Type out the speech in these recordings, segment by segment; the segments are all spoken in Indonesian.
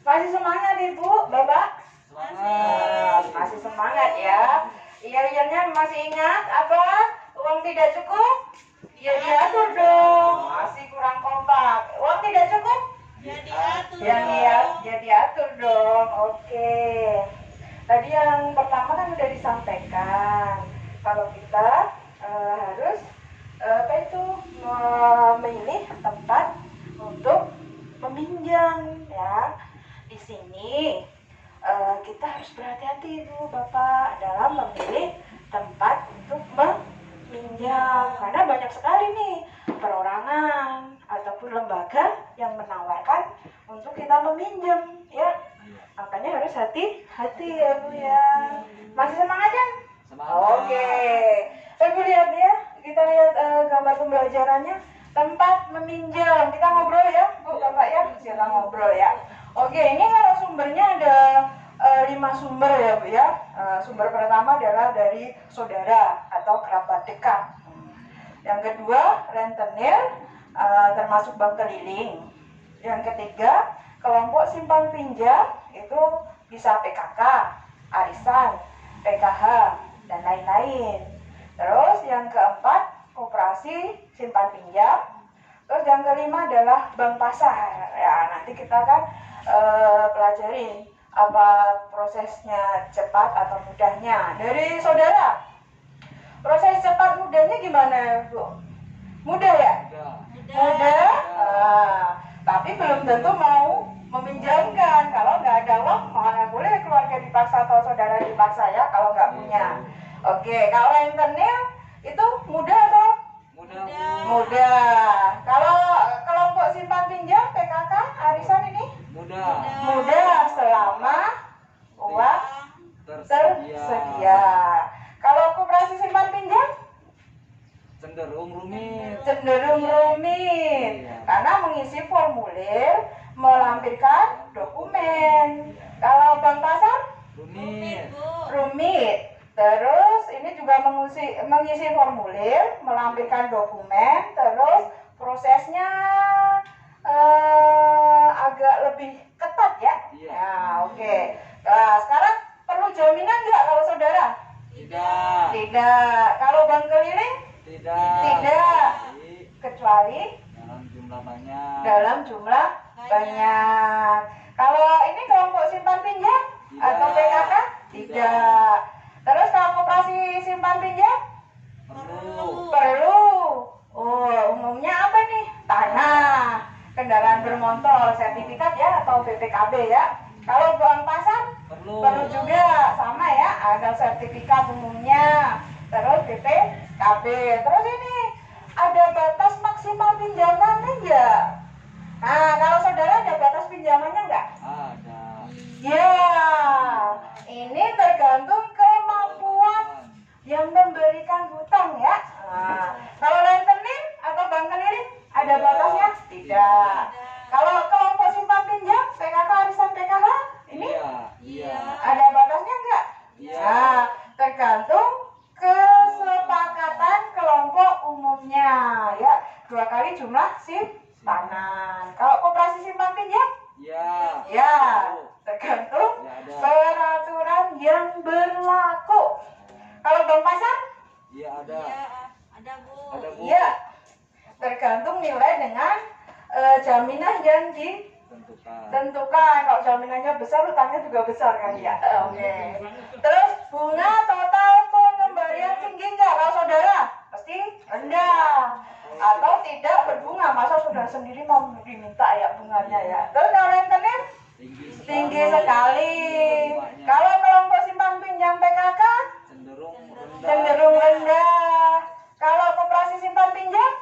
Masih semangat Ibu, Bapak? Semangat. Masih semangat ya. Iya, masih ingat apa? Uang tidak cukup? Ya diatur dong. Masih kurang kompak. Uang tidak cukup? Ya diatur. Ya diatur dong. Oke. Tadi yang pertama kan udah disampaikan. Kalau kita harus apa itu memilih tempat untuk meminjam ya. Di sini kita harus berhati-hati Ibu Bapak dalam memilih tempat untuk meminjam karena banyak sekali nih perorangan ataupun lembaga yang menawarkan untuk kita meminjam ya. Makanya harus hati-hati ya Bu ya. Masih semangat kan? Semangat. Oke. Ibu lihat ya, kita lihat gambar pembelajarannya. Tempat meminjam. Kita ngobrol ya, Bu, Bapak ya. Kita ngobrol ya. Oke, ini kalau sumbernya ada 5 sumber ya, Bu ya. Sumber pertama adalah dari saudara atau kerabat dekat. Yang kedua, rentenir, termasuk bank keliling. Yang ketiga, kelompok simpan pinjam, itu bisa PKK, arisan, PKH, dan lain-lain. Terus yang keempat, koperasi simpan pinjam. Terus yang kelima adalah bank pasar. Ya, nanti kita kan pelajari apa prosesnya cepat atau mudahnya. Dari saudara, proses cepat mudahnya gimana, Bu? Mudah ya? Mudah. Tapi belum tentu mau meminjamkan. Kalau nggak ada uang, mana boleh keluarga dipaksa atau saudara dipaksa ya kalau nggak punya. Oke, kalau rentenir itu mudah atau? Mudah. Kalau kelompok simpan pinjam PKK arisan ini? Mudah selama uang tersedia. Kalau koperasi simpan pinjam? Cenderung rumit. Iya. Karena mengisi formulir, melampirkan dokumen. Kalau bank pasar? Rumit. Terus ini juga mengisi formulir, melampirkan dokumen, terus prosesnya agak lebih ketat ya. Nah, oke. Nah, sekarang perlu jaminan nggak kalau saudara? Tidak. Kalau bank keliling? Tidak. Kecuali dalam jumlah banyak. Kalau ini kelompok simpan pinjam atau PKK? Tidak. Terus kalau koperasi simpan pinjam? Perlu. Oh, umumnya apa nih? Tanah, kendaraan bermotor, sertifikat ya atau BPKB ya. Kalau bank pasar? Perlu juga, sama ya, ada sertifikat umumnya. Terus BPKB. Terus ini ada batas maksimal pinjamannya enggak? Nah, kalau saudara ada batas pinjamannya enggak? Ada. Ya, ini tergantung kemampuan yang memberikan hutang ya. Nah, kalau rentenir atau bank keliling ada batasnya? Tidak. Kalau kelompok simpan pinjam, PKK, arisan, PKH, ini ada batasnya enggak? Nah, tergantung kesepakatan kelompok umumnya ya. 2 kali jumlah simpanan. Kalau koperasi simpan pinjam? Ya, tergantung peraturan yang berlaku. Kalau bank pasar? Ada Bu. Iya, tergantung nilai dengan jaminan yang ditentukan. Kalau jaminannya besar, utangnya juga besar kan ya. Oke. Terus bunga total pengembalian tinggi nggak kalau saudara? Pasti rendah. Atau tidak berbunga, masa saudara sendiri mau diminta ya bunganya ya. Terus kalau rentenir? Tinggi sekali. Kalau kelompok simpan pinjam PKK? Cenderung rendah. Kalau koperasi simpan pinjam?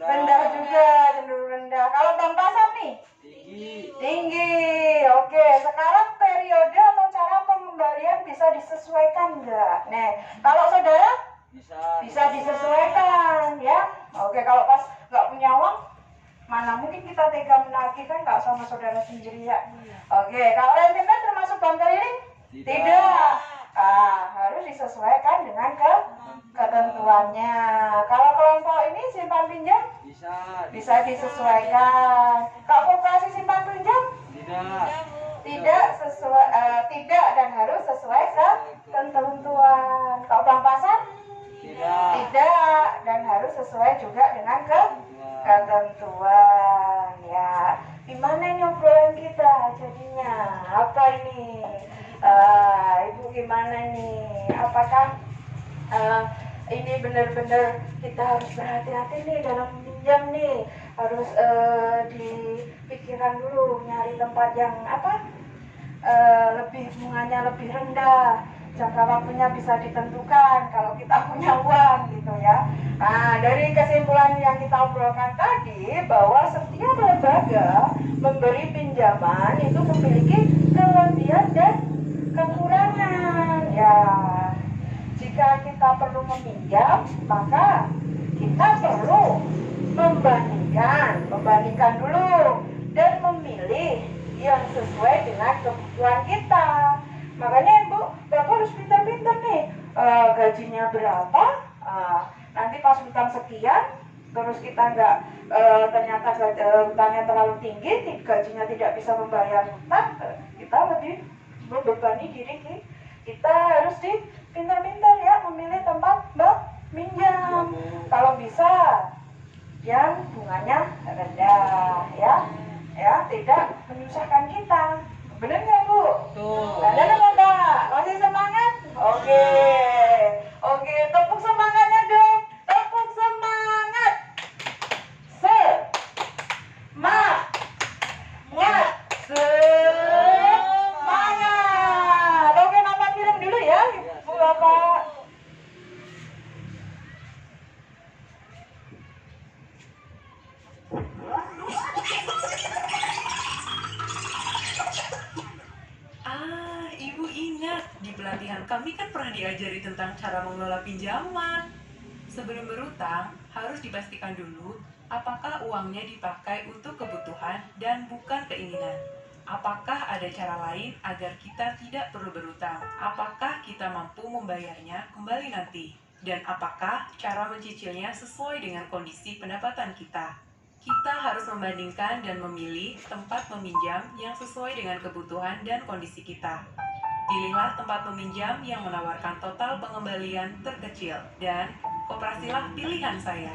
Rendah juga, cenderung rendah. Kalau bank pasar nih? Tinggi. Oke, sekarang periode atau cara pengembalian bisa disesuaikan enggak? Nih, kalau saudara? Bisa disesuaikan ya. Oke, kalau pas nggak punya uang, mana mungkin kita tega menagih kan nggak sama saudara sendiri ya. Oke, kalau rentenir termasuk bank keliling? Tidak. Harus disesuaikan dengan ketentuannya. Kalau kelompok ini simpan pinjam? Bisa disesuaikan. Kalau koperasi simpan pinjam? Tidak. tidak dan harus sesuai ketentuan. Kalau pampasan tidak dan harus sesuai juga dengan ketentuan. Ya, gimana ini obrolan kita jadinya? Apa ini? Ibu gimana nih? Apakah ini benar-benar kita harus berhati-hati nih dalam meminjam nih? Harus dipikirkan dulu nyari tempat yang lebih bunganya lebih rendah, jangka waktunya bisa ditentukan kalau kita punya uang gitu ya. Nah, dari kesimpulan yang kita obrolkan tadi bahwa setiap lembaga memberi pinjaman itu memiliki kelebihan dan kekurangan ya. Jika kita perlu meminjam, maka kita perlu membandingkan dulu dan memilih yang sesuai dengan kebutuhan kita. Makanya Ibu, Bapak harus pintar-pintar nih. Gajinya berapa? Nanti pas hutang sekian, terus kita ternyata hutangnya terlalu tinggi, gajinya tidak bisa membayar hutang, kita lebih membebani diri kita. Harus pintar-pintar ya memilih tempat minjam. Kalau bisa yang bunganya rendah ya, tidak menyusahkan kita. Benar nggak Bu? Benar nggak Pak? Masih semangat? Oke, tepuk semangatnya dong. Tepuk semangat. Semangat. Oke, nonton film dulu ya Bu Bapak. Ibu ingat, di pelatihan kami kan pernah diajari tentang cara mengelola pinjaman. Sebelum berutang, harus dipastikan dulu apakah uangnya dipakai untuk kebutuhan dan bukan keinginan. Apakah ada cara lain agar kita tidak perlu berutang? Apakah kita mampu membayarnya kembali nanti? Dan apakah cara mencicilnya sesuai dengan kondisi pendapatan kita? Kita harus membandingkan dan memilih tempat meminjam yang sesuai dengan kebutuhan dan kondisi kita. Pilihlah tempat meminjam yang menawarkan total pengembalian terkecil dan koperasilah pilihan saya.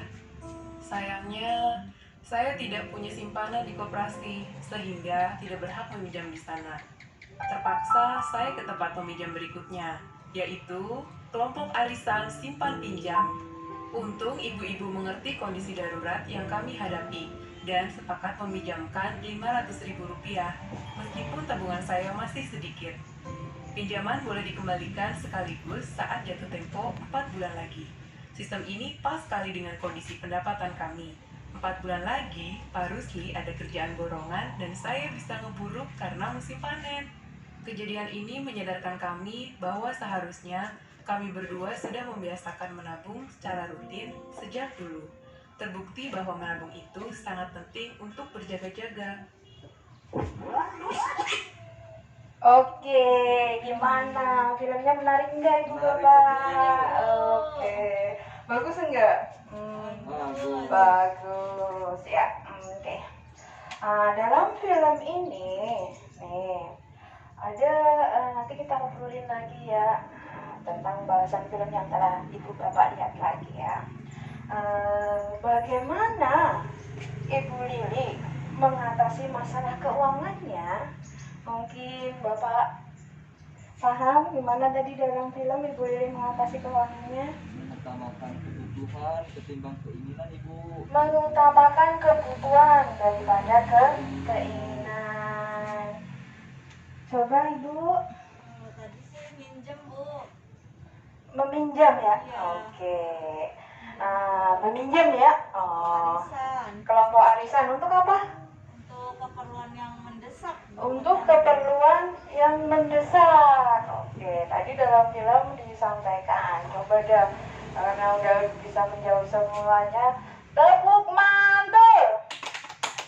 Sayangnya, saya tidak punya simpanan di koperasi sehingga tidak berhak meminjam di sana. Terpaksa saya ke tempat peminjam berikutnya, yaitu kelompok arisan simpan pinjam. Untung ibu-ibu mengerti kondisi darurat yang kami hadapi dan sepakat meminjamkan Rp500.000 meskipun tabungan saya masih sedikit. Pinjaman boleh dikembalikan sekaligus saat jatuh tempo 4 bulan lagi. Sistem ini pas sekali dengan kondisi pendapatan kami. 4 bulan lagi, Pak Rusli ada kerjaan borongan dan saya bisa ngeburu karena musim panen. Kejadian ini menyadarkan kami bahwa seharusnya kami berdua sudah membiasakan menabung secara rutin sejak dulu. Terbukti bahwa menabung itu sangat penting untuk berjaga-jaga. Oke, gimana? Filmnya menarik enggak Ibu Bapak? Oke, bagus enggak? Bagus ya. Oke. Dalam film ini nih ada nanti kita ngobrolin lagi ya tentang bahasan film yang telah Ibu Bapak lihat lagi ya. Bagaimana Ibu Lili mengatasi masalah keuangannya? Mungkin Bapak paham gimana tadi dalam film Ibu Lili mengatasi keuangannya? Mengutamakan kebutuhan ketimbang keinginan Ibu. Mengutamakan kebutuhan daripada keinginan. Coba Ibu. Tadi sih minjem Bu. Meminjam ya? Iya. Oke. Meminjam ya? Arisan. Kelompok arisan untuk apa? Untuk keperluan yang mendesak Bu. Untuk keperluan yang mendesak. Oke, tadi dalam film disampaikan. Coba dah, karena udah bisa menjawab semuanya. Tepuk mantul.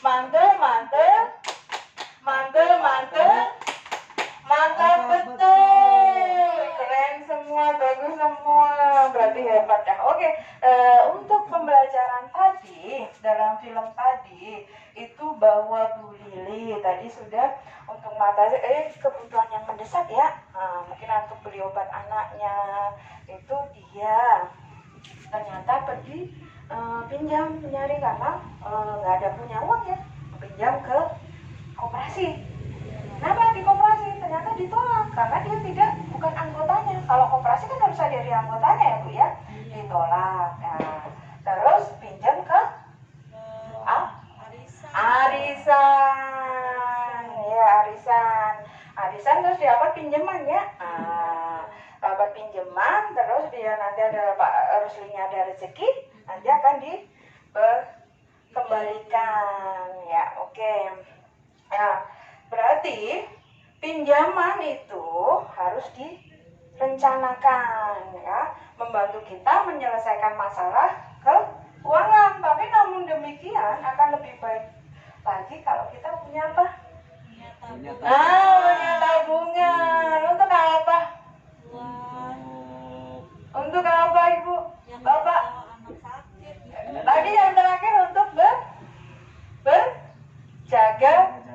Mantul. Mantap betul. Keren semua, bagus semua. Berarti hebat dah. Oke, untuk pembelajaran tadi, dalam film tadi, itu bahwa Bu Lili tadi sudah untuk kebutuhan yang mendesak ya. Nah, mungkin untuk beli obat anaknya, itu dia ternyata pergi pinjam nyari karena nggak ada punya uang ya, pinjam ke koperasi. Nah, di koperasi ternyata ditolak karena dia bukan anggotanya. Kalau koperasi kan harus ada dari anggotanya ya Bu ya, ditolak. Nah, terus pinjam ke arisan, ya arisan terus dapat pinjaman ya. Dapat pinjaman, terus dia nanti harus ada rezeki, nanti akan dikembalikan ya. Oke. Nah, berarti pinjaman itu harus direncanakan ya, membantu kita menyelesaikan masalah keuangan. Tapi namun demikian akan lebih baik lagi kalau kita punya apa? Punya tabungan. Punya tabungan. Untuk apa? Untuk apa Ibu? Yang Bapak? kalau anak sakit. Tadi yang terakhir untuk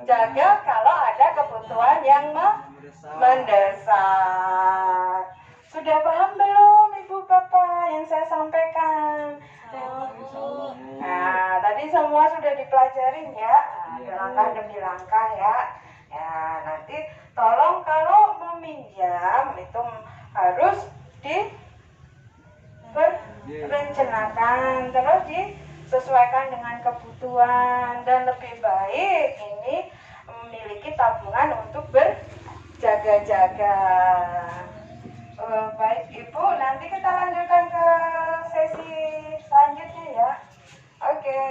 jaga kalau ada kebutuhan yang mendesak. Sudah paham belum Ibu Bapak yang saya sampaikan? Nah, tadi semua sudah dipelajarin ya, langkah demi langkah ya. Ya, nanti tolong kalau meminjam itu harus direncanakan, terus disesuaikan dengan kebutuhan, dan lebih baik ini memiliki tabungan untuk berjaga-jaga. Baik Ibu, nanti kita lanjutkan ke sesi selanjutnya ya. Oke.